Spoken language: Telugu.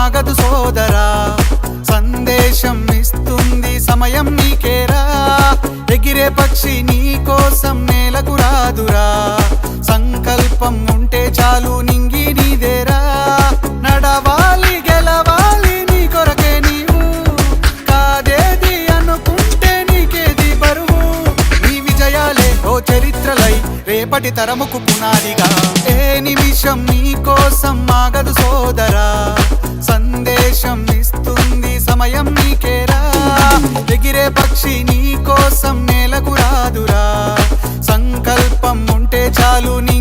ఆగదు సోదరా, సందేశం ఇస్తుంది సమయం నీకేరా. ఎగిరే పక్షి నీ కోసం నేలకు రాదురా, సంకల్పం ఉంటే చాలు నింగి నీదేరా. నడవాలి గెలవాలి నీ కొరకే నీవు, కాదేది అనుకుంటే నీకేది బరువు. నీ విజయాలే ఓ చరిత్రలై రేపటి తరముకు పునాదిగా. ఏ నిమిషం నీ కోసం ఆగదు సోదరా, సందేశం ఇస్తుంది సమయం నీకేరా. ఎగిరే పక్షి నీ కోసం నేలకు రాదురా, సంకల్పం ఉంటే చాలు నీ